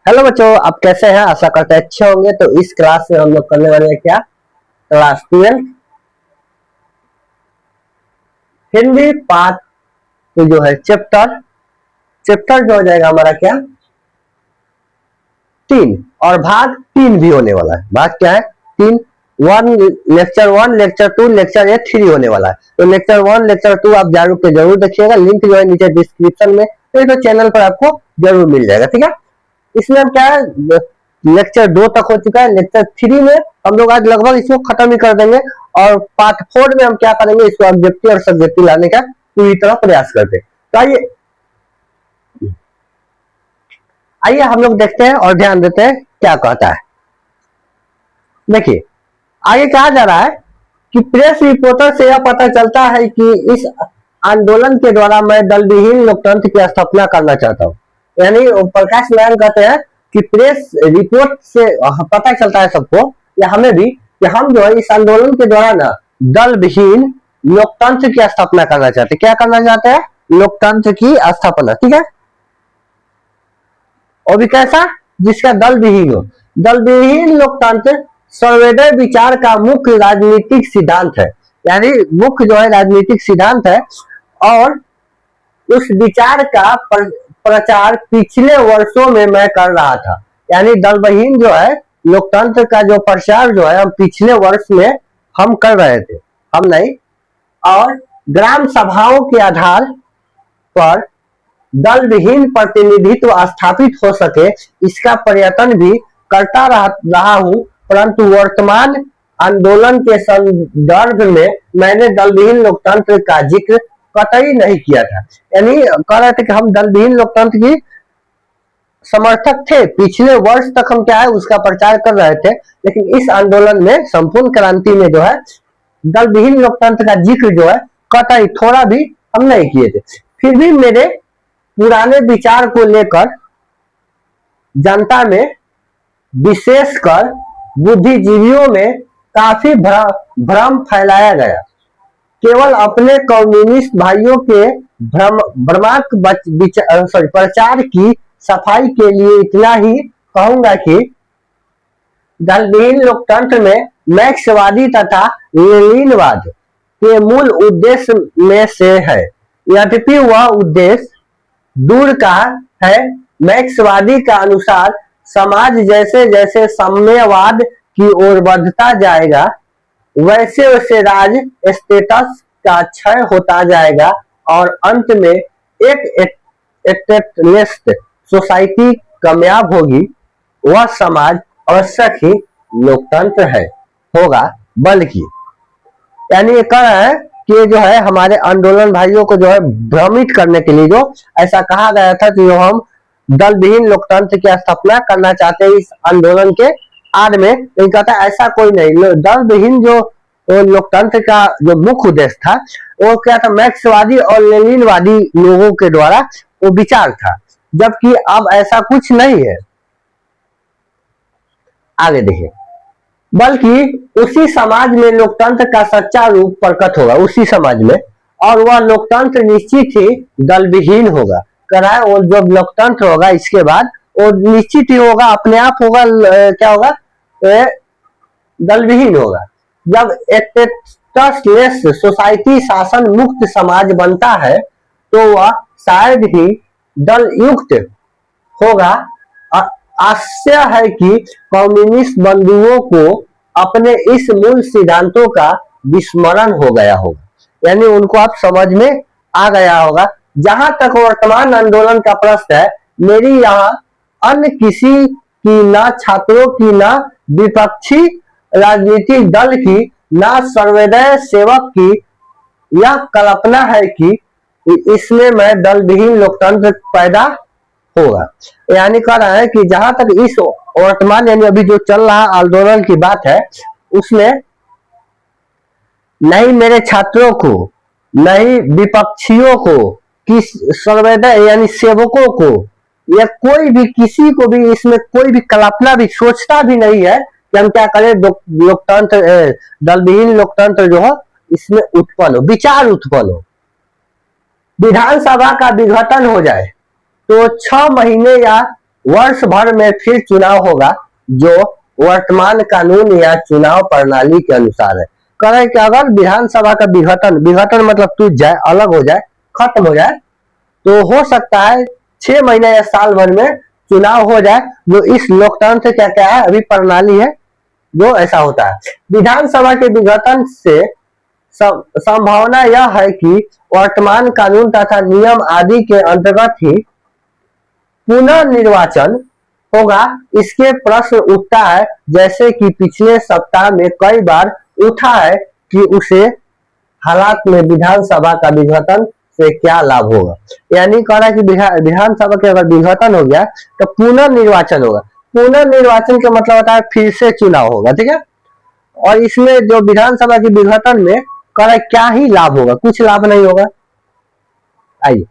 Hello बच्चों, आप कैसे हैं? आशा करते हैं अच्छे होंगे। तो इस क्लास में हम लोग करने वाले हैं क्या, क्लास 12 हिंदी पार्ट जो है चैप्टर चैप्टर जो हो जाएगा हमारा क्या 3 और भाग 3 भी होने वाला है। भाग क्या है 3, लेक्चर 1 लेक्चर 2 लेक्चर 3 होने वाला है। तो लेक्चर 1 लेक्चर 2 आप जरूर देखिएगा। लिंक जो है नीचे डिस्क्रिप्शन में, तो चैनल पर आपको जरूर मिल जाएगा। ठीक है, इसमें हम क्या है लेक्चर 2 तक हो चुका है। लेक्चर 3 में हम लोग आज लगभग इसको खत्म ही कर देंगे और पार्ट 4 में हम क्या करेंगे, इसको ऑब्जेक्टिव और सब्जेक्टिव लाने का पूरी तरह प्रयास करते हैं। तो आइए हम लोग देखते हैं और ध्यान देते हैं क्या कहता है। देखिए आगे कहा जा रहा है कि प्रेस रिपोर्टर से यह पता चलता है कि इस आंदोलन के द्वारा मैं दल विहीन लोकतंत्र की स्थापना करना चाहता हूँ। यानी प्रकाश नारायण कहते हैं कि प्रेस रिपोर्ट से पता चलता है सबको या हमें भी कि हम जो है इस आंदोलन के द्वारा ना दल विहीन लोकतंत्र की स्थापना करना चाहते हैं। क्या करना चाहते हैं? लोकतंत्र की स्थापना। ठीक है, और भी कैसा, जिसका दल विहीन हो। दल विहीन लोकतंत्र सर्वोदय विचार का मुख्य राजनीतिक सिद्धांत है। यानी मुख्य जो है राजनीतिक सिद्धांत है और उस विचार का प्रचार पिछले वर्षों में मैं कर रहा था। यानी दल विहीन जो है लोकतंत्र का जो प्रचार जो है हम पिछले वर्ष में हम कर रहे थे, हम नहीं। और ग्राम सभाओं के आधार पर दल विहीन प्रतिनिधित्व स्थापित हो सके इसका प्रयत्न भी करता रहा हूं, परंतु वर्तमान आंदोलन के संदर्भ में मैंने दल विहीन लोकतंत्र का जिक्र कतई नहीं किया था। यानी कह रहे थे कि हम दल विहीन लोकतंत्र की समर्थक थे। पिछले वर्ष तक हम क्या है उसका प्रचार कर रहे थे, लेकिन इस आंदोलन में संपूर्ण क्रांति में जो है दल विहीन लोकतंत्र का जिक्र जो है कतई थोड़ा भी हम नहीं किए थे। फिर भी मेरे पुराने विचार को लेकर जनता में विशेषकर बुद्धिजीवियों में काफी भ्रम फैलाया गया। केवल अपने कम्युनिस्ट भाइयों के भ्रमात्मक प्रचार की सफाई के लिए इतना ही कहूंगा कि दल विहीन लोकतंत्र में मैक्सवादी तथा लेनिनवाद के मूल उद्देश्य में से है। यद्यपि वह उद्देश्य दूर का है। मैक्सवादी का अनुसार समाज जैसे जैसे साम्यवाद की ओर बढ़ता जाएगा वैसे वैसे राज स्टेटस का क्षय होता जाएगा और अंत में एक स्टेटलेस्ट सोसाइटी कामयाब होगी। वह समाज आवश्यक ही लोकतंत्र है होगा, बल्कि यानी ये कह रहा है कि जो है हमारे आंदोलन भाइयों को जो है भ्रमित करने के लिए जो ऐसा कहा गया था कि जो हम दल विहीन लोकतंत्र की स्थापना करना चाहते हैं इस आंदोलन के आड़ में, लेकिन कहता है ऐसा कोई नहीं। दल विहीन जो लोकतंत्र का जो मुख्य उद्देश्य था वो क्या था, मैक्सवादी और लेनिनवादी लोगों के द्वारा वो विचार था, जबकि अब ऐसा कुछ नहीं है। आगे देखिए, बल्कि उसी समाज में लोकतंत्र का सच्चा रूप प्रकट होगा, उसी समाज में, और वह लोकतंत्र निश्चित ही दल विहीन होगा। कराए वो जब लोकतंत्र होगा इसके बाद वो निश्चित ही होगा, अपने आप होगा। क्या होगा? दल विहीन होगा। जब स्टेटसलेस सोसाइटी शासन मुक्त समाज बनता है तो वह शायद ही दल युक्त होगा। आशय है कि कम्युनिस्ट बंधुओं को अपने इस मूल सिद्धांतों का विस्मरण हो गया होगा। यानी उनको आप समझ में आ गया होगा। जहां तक वर्तमान आंदोलन का प्रश्न है, मेरी यहाँ अन्य किसी की, ना छात्रों की, ना विपक्षी राजनीतिक दल की, ना सर्वोदय सेवक की यह कल्पना है कि इसमें मैं दल विहीन लोकतंत्र पैदा होगा। यानी कह रहा है कि जहां तक इस वर्तमान यानी अभी जो चल रहा आंदोलन की बात है उसमें नहीं मेरे छात्रों को, नहीं विपक्षियों को, किस सर्वोदय यानी सेवकों को, या कोई भी किसी को भी इसमें कोई भी कल्पना भी सोचता भी नहीं है कि हम क्या करें लोकतंत्र दल विहीन लोकतंत्र जो है इसमें उत्पन्न हो, विचार उत्पन्न हो। विधानसभा का विघटन हो जाए तो 6 महीने या वर्ष भर में फिर चुनाव होगा जो वर्तमान कानून या चुनाव प्रणाली के अनुसार है। कह रहे कि अगर विधानसभा का विघटन मतलब टूट जाए, अलग हो जाए, खत्म हो जाए, तो हो सकता है 6 महीने या साल भर में चुनाव हो जाए, जो इस लोकतंत्र क्या क्या है अभी प्रणाली है जो ऐसा होता है। विधानसभा के विघटन से संभावना यह है कि वर्तमान कानून तथा नियम आदि के अंतर्गत ही पुनर्निर्वाचन होगा। इसके प्रश्न उठता है, जैसे कि पिछले सप्ताह में कई बार उठा है कि उसे हालात में विधानसभा का विघटन से क्या लाभ होगा। यानी कह रहा है कि विधानसभा के अगर विघटन हो गया तो पुनर्निर्वाचन होगा। पुनर्निर्वाचन का मतलब होता है फिर से चुनाव होगा, ठीक है। और इसमें जो विधानसभा के विघटन में कह रहा है क्या ही लाभ होगा, कुछ लाभ नहीं होगा। आइए,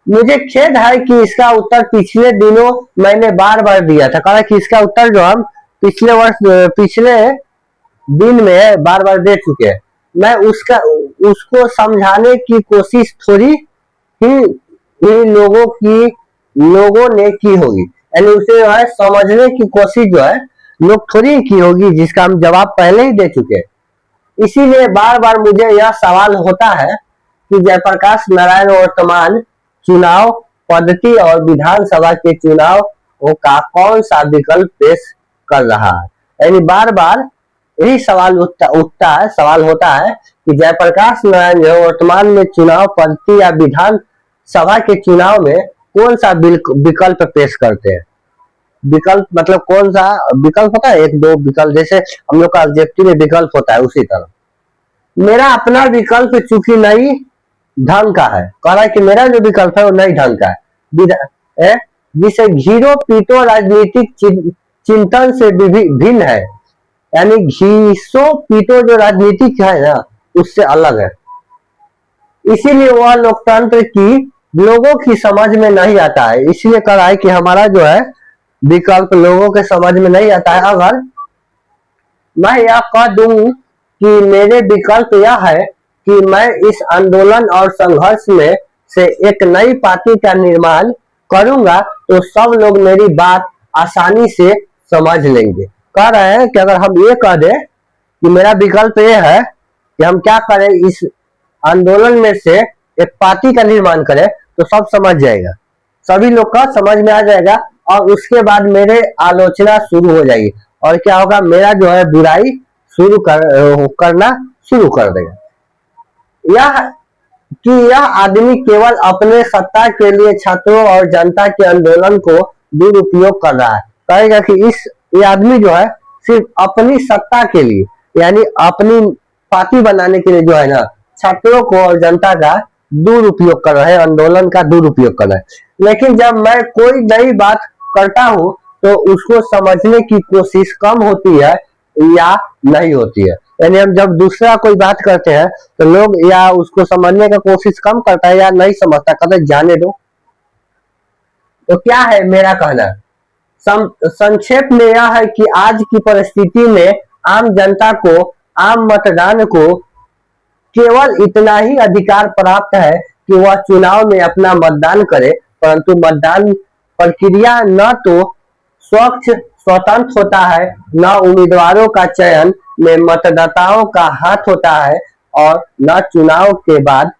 मुझे खेद है कि इसका उत्तर पिछले दिनों मैंने बार बार दिया था। कहा कि इसका उत्तर जो हम पिछले दिन में बार बार दे चुके हैं। मैं उसको समझाने की कोशिश थोड़ी ही लोगों ने की होगी, यानी उसे जो है समझने की कोशिश जो है लोग थोड़ी की होगी, जिसका हम जवाब पहले ही दे चुके हैं। इसीलिए बार बार मुझे यह सवाल होता है कि जयप्रकाश नारायण वर्तमान चुनाव पद्धति और विधानसभा के चुनाव का कौन सा विकल्प पेश कर रहा है। यानी बार बार यही सवाल सवाल होता है कि जयप्रकाश नारायण जो वर्तमान में चुनाव पद्धति या विधानसभा के चुनाव में कौन सा विकल्प पेश करते हैं। विकल्प मतलब कौन सा विकल्प होता है, एक दो विकल्प, जैसे हम लोग का ऑब्जेक्टिव में विकल्प होता है, उसी तरह मेरा अपना विकल्प चूंकि नई ढंग का है। कह रहा है कि मेरा जो विकल्प है वो नई ढंग का है, जिसे घीरो पीटो राजनीतिक चिंतन से भिन्न है। यानी घीसो पीटो जो राजनीतिक है ना, उससे अलग है। इसीलिए वह लोकतंत्र की लोगों की समझ में नहीं आता है। इसलिए कह रहा है कि हमारा जो है विकल्प लोगों के समझ में नहीं आता है। अगर मैं यह कह दूं कि मेरे विकल्प यह है कि मैं इस आंदोलन और संघर्ष में से एक नई पार्टी का निर्माण करूंगा, तो सब लोग मेरी बात आसानी से समझ लेंगे। कह रहे हैं कि अगर हम ये कह दें कि मेरा विकल्प ये है कि हम क्या करें, इस आंदोलन में से एक पार्टी का निर्माण करें, तो सब समझ जाएगा, सभी लोग का समझ में आ जाएगा, और उसके बाद मेरे आलोचना शुरू हो जाएगी, और क्या होगा, मेरा जो है बुराई करना शुरू कर देगा। यह आदमी केवल अपने सत्ता के लिए छात्रों और जनता के आंदोलन को दुरुपयोग कर रहा है। कहेगा कि ये आदमी जो है सिर्फ अपनी सत्ता के लिए, यानी अपनी पार्टी बनाने के लिए जो है ना, छात्रों को और जनता का दुरुपयोग कर रहा है, आंदोलन का दुरुपयोग कर रहा है। लेकिन जब मैं कोई नई बात करता हूं तो उसको समझने की कोशिश कम होती है या नहीं होती है। यानी हम जब दूसरा कोई बात करते हैं तो लोग या उसको समझने का कोशिश कम करता है या नहीं समझता, कहते जाने दो। तो क्या है मेरा कहना, संक्षेप में यह है कि आज की परिस्थिति में आम जनता को, आम मतदान को केवल इतना ही अधिकार प्राप्त है कि वह चुनाव में अपना मतदान करे, परंतु मतदान प्रक्रिया न तो स्वतंत्र होता है, न उम्मीदवारों का चयन में मतदाताओं का हाथ होता है, और न चुनाव के बाद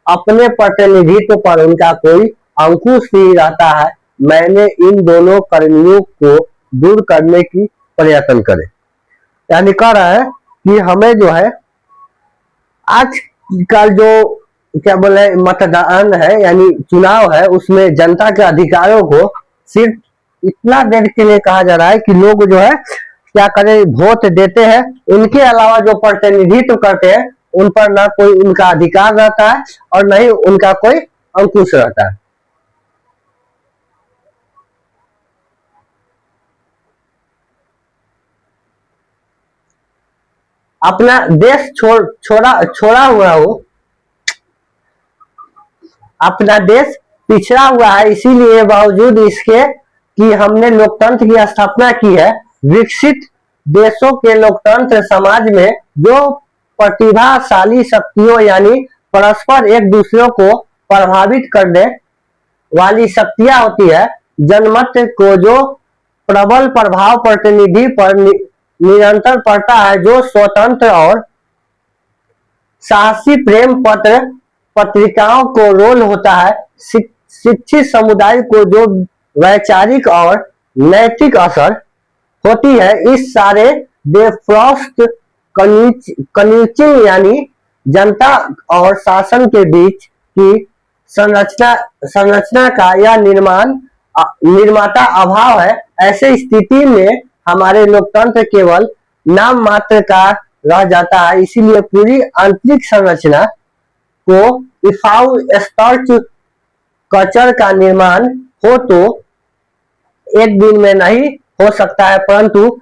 अपने प्रतिनिधित्व पर उनका कोई अंकुश ही रहता है। मैंने इन दोनों कर्मियों को दूर करने की प्रयत्न करे। यानी कह रहा है कि हमें जो है आज का जो क्या बोले मतदान है, यानी चुनाव है, उसमें जनता के अधिकारों को सिर्फ इतना देर के लिए कहा जा रहा है कि लोग जो है क्या करें, वोट देते हैं, उनके अलावा जो प्रतिनिधित्व करते हैं उन पर ना कोई उनका अधिकार रहता है और न ही उनका कोई अंकुश रहता है। अपना देश छोड़ा हुआ हो, अपना देश पिछड़ा हुआ है, इसीलिए बावजूद इसके कि हमने लोकतंत्र की स्थापना की है। विकसित देशों के लोकतंत्र समाज में जो प्रतिभाशाली शक्तियों यानी परस्पर एक दूसरे को प्रभावित करने वाली शक्तियां होती है, जनमत को जो प्रबल प्रभाव प्रतिनिधि पर निरंतर पड़ता है, जो स्वतंत्र और साहसी प्रेम पत्र पत्रिकाओं को रोल होता है, शिक्षित समुदाय को जो वैचारिक और नैतिक असर होती है, इस सारे बेफ्रॉस्ट कन्विचिंग यानी जनता और शासन के बीच की संरचना का यह निर्माता अभाव है। ऐसे स्थिति में हमारे लोकतंत्र केवल नाम मात्र का रह जाता है। इसीलिए पूरी आंतरिक संरचना को इफाउ स्टार्च कल्चर का निर्माण हो तो एक दिन में नहीं हो सकता है, परंतु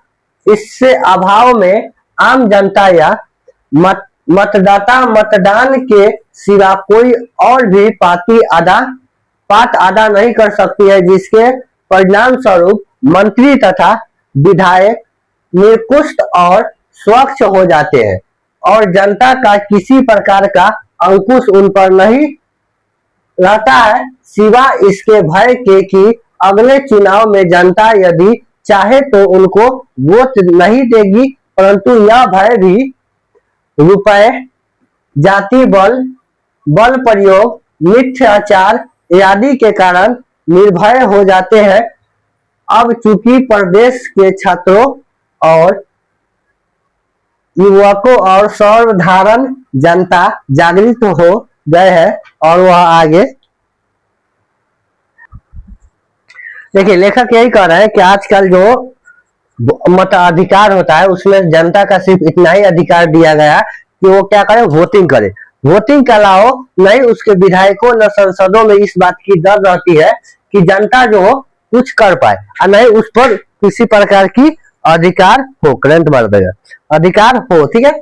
इससे अभाव में आम जनता या मतदाता मतदान के सिवा कोई और भी पात अदा नहीं कर सकती है, जिसके परिणाम स्वरूप मंत्री तथा विधायक निर्कुष्ट और स्वच्छ हो जाते हैं और जनता का किसी प्रकार का अंकुश उन पर नहीं रहता है, सिवा इसके भय के कि अगले चुनाव में जनता यदि चाहे तो उनको वोट नहीं देगी, परंतु यह भय भी रुपए, जाति बल प्रयोग, मिथ्याचार आदि के कारण निर्भय हो जाते हैं। अब चूंकि प्रदेश के छात्रों और युवकों और सर्वधारण जनता जागृत हो गए हैं और वह आगे देखिए, लेखक यही कह रहे हैं कि आजकल जो मताधिकार होता है उसमें जनता का सिर्फ इतना ही अधिकार दिया गया कि वो क्या करे, वोटिंग करे। वोटिंग के अलावा नहीं उसके विधायकों न संसदों में इस बात की डर रहती है कि जनता जो हो कुछ कर पाए और नहीं उस पर किसी प्रकार की अधिकार हो, करंट बढ़ देगा, अधिकार हो, ठीक है।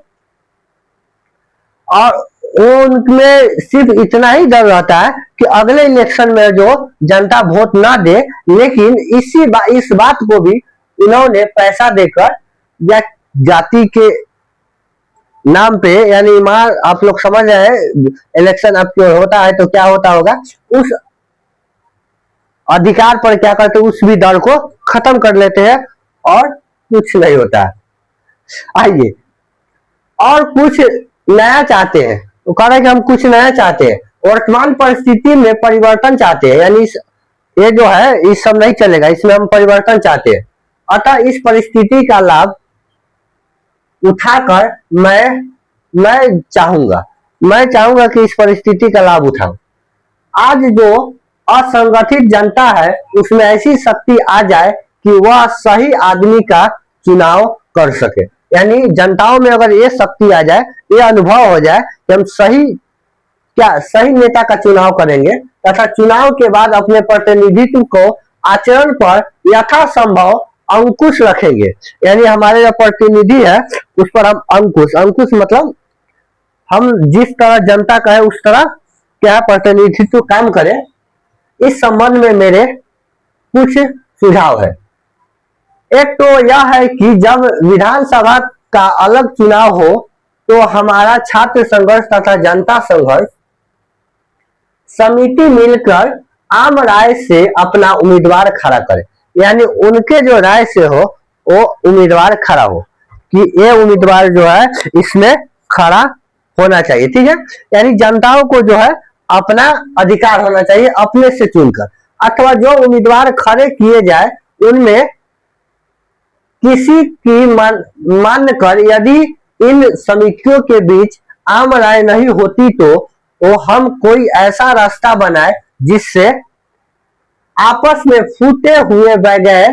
और उनमें सिर्फ इतना ही डर रहता है कि अगले इलेक्शन में जो जनता वोट ना दे, लेकिन इस बात को भी इन्होंने पैसा देकर या जाति के नाम पे, यानी आप लोग समझ रहे हैं, इलेक्शन अब क्यों होता है तो क्या होता होगा, उस अधिकार पर क्या करते, उस भी डर को खत्म कर लेते हैं और कुछ नहीं होता है। आइए, और कुछ नया चाहते हैं तो कह रहे हैं कि हम कुछ नया चाहते हैं, वर्तमान परिस्थिति में परिवर्तन चाहते हैं, यानी ये जो है इस सब नहीं चलेगा, इसमें हम परिवर्तन चाहते हैं। अतः इस परिस्थिति का लाभ उठाकर मैं चाहूंगा कि इस परिस्थिति का लाभ उठाऊं। आज जो असंगठित जनता है उसमें ऐसी शक्ति आ जाए कि वह सही आदमी का चुनाव कर सके, यानी जनताओं में अगर ये शक्ति आ जाए, ये अनुभव हो जाए कि हम सही नेता का चुनाव करेंगे तथा चुनाव के बाद अपने प्रतिनिधित्व को आचरण पर यथासंभव अंकुश रखेंगे, यानी हमारे जो प्रतिनिधि है उस पर हम अंकुश मतलब हम जिस तरह जनता का है उस तरह क्या प्रतिनिधित्व काम करें। इस संबंध में मेरे कुछ सुझाव है। एक तो यह है कि जब विधानसभा का अलग चुनाव हो तो हमारा छात्र संघर्ष तथा जनता संघर्ष समिति मिलकर आम राय से अपना उम्मीदवार खड़ा करे, यानी उनके जो राय से हो वो उम्मीदवार खड़ा हो कि ये उम्मीदवार जो है इसमें खड़ा होना चाहिए, ठीक है। यानी जनताओं को जो है अपना अधिकार होना चाहिए अपने से चुनकर, अथवा जो उम्मीदवार खड़े किए जाए उनमें किसी की मानकर यदि इन समितियों के बीच आम राय नहीं होती तो वो हम कोई ऐसा रास्ता बनाए जिससे आपस में फूटे हुए बगैर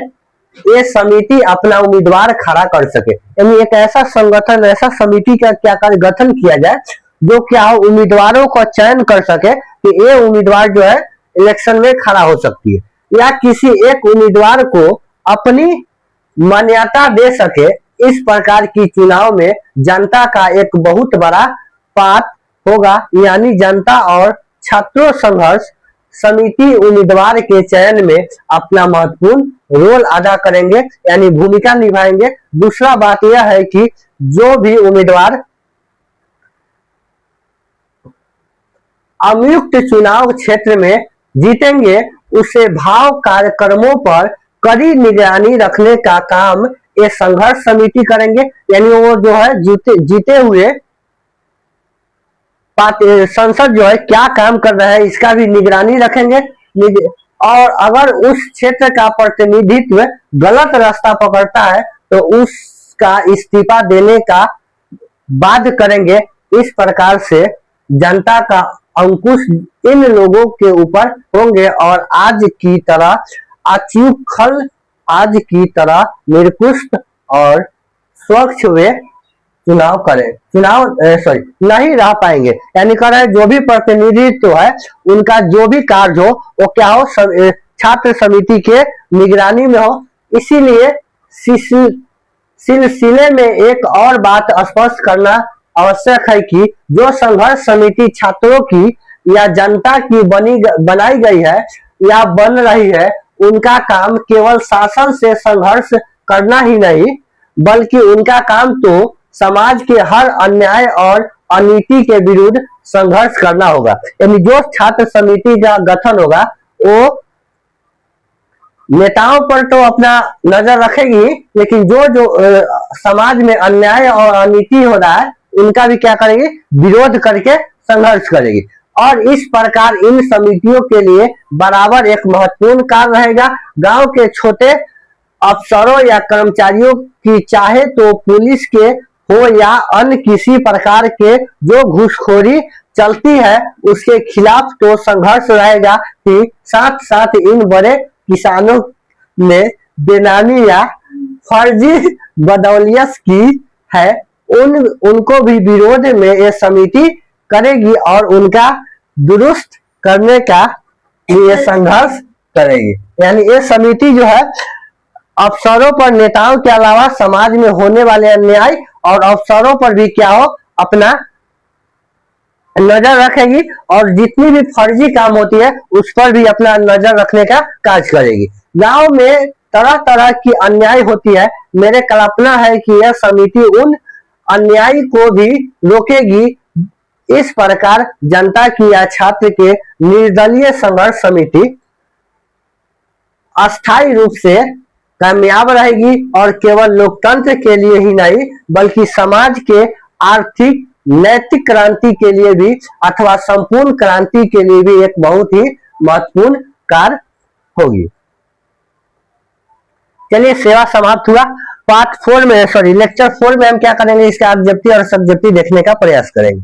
ये समिति अपना उम्मीदवार खड़ा कर सके, यानी एक ऐसा संगठन, ऐसा समिति का क्या गठन किया जाए जो क्या उम्मीदवारों का चयन कर सके कि ये उम्मीदवार जो है इलेक्शन में खड़ा हो सकती है, या किसी एक उम्मीदवार को अपनी मान्यता दे सके। इस प्रकार की चुनाव में जनता का एक बहुत बड़ा पात होगा, यानी जनता और छात्रों संघर्ष समिति उम्मीदवार के चयन में अपना महत्वपूर्ण रोल अदा करेंगे, यानी भूमिका निभाएंगे। दूसरा बात यह है कि जो भी उम्मीदवार अमुक्त चुनाव क्षेत्र में जीतेंगे उसे भाव कार्यक्रमों पर कड़ी निगरानी रखने का काम ये संघर्ष समिति करेंगे। यानी वो जो है जीते हुए संसद जो है क्या काम कर रहा है इसका भी निगरानी रखेंगे। और अगर उस क्षेत्र का प्रतिनिधित्व गलत रास्ता पकड़ता है तो उसका इस्तीफा देने का बाध्य करेंगे। इस प्रकार से जनता का अंकुश इन लोगों के ऊपर होंगे और आज की तरह निरकुश और स्वच्छ वे चुनाव नहीं रह पाएंगे। यानी कह रहे जो भी प्रतिनिधित्व है उनका जो भी कार्य हो वो क्या हो, छात्र समिति के निगरानी में हो। इसीलिए सिलसिले में एक और बात स्पष्ट करना आवश्यक है कि जो संघर्ष समिति छात्रों की या जनता की बनाई गई है या बन रही है, उनका काम केवल शासन से संघर्ष करना ही नहीं बल्कि उनका काम तो समाज के हर अन्याय और अनीति के विरुद्ध संघर्ष करना होगा। यानी जो छात्र समिति का गठन होगा वो नेताओं पर तो अपना नजर रखेगी, लेकिन जो समाज में अन्याय और अनीति हो रहा है उनका भी क्या करेगी, विरोध करके संघर्ष करेगी। और इस प्रकार इन समितियों के लिए बराबर एक महत्वपूर्ण कार्य रहेगा। गांव के छोटे अफसरों या कर्मचारियों की चाहे तो पुलिस के हो या अन्य किसी प्रकार के जो घूसखोरी चलती है उसके खिलाफ तो संघर्ष रहेगा ही साथ साथ इन बड़े किसानों ने बेनामी या फर्जी बदौलियत की है उनको भी विरोध में ये समिति करेगी और उनका दुरुस्त करने का लिए संघर्ष करेगी। यानी ये समिति जो है अफसरों पर, नेताओं के अलावा समाज में होने वाले अन्याय और अफसरों पर भी क्या हो अपना नजर रखेगी और जितनी भी फर्जी काम होती है उस पर भी अपना नजर रखने का कार्य करेगी। गांव में तरह तरह की अन्याय होती है। मेरे कल्पना है कि यह समिति उन अन्याय को भी रोकेगी। इस प्रकार जनता की या छात्र के निर्दलीय संघर्ष समिति अस्थायी रूप से कामयाब रहेगी और केवल लोकतंत्र के लिए ही नहीं बल्कि समाज के आर्थिक नैतिक क्रांति के लिए भी अथवा संपूर्ण क्रांति के लिए भी एक बहुत ही महत्वपूर्ण कार्य होगी। चलिए सेवा समाप्त हुआ। लेक्चर 4 में हम क्या करेंगे, इसका ऑब्जेक्टिव और सब्जेक्टिव देखने का प्रयास करेंगे।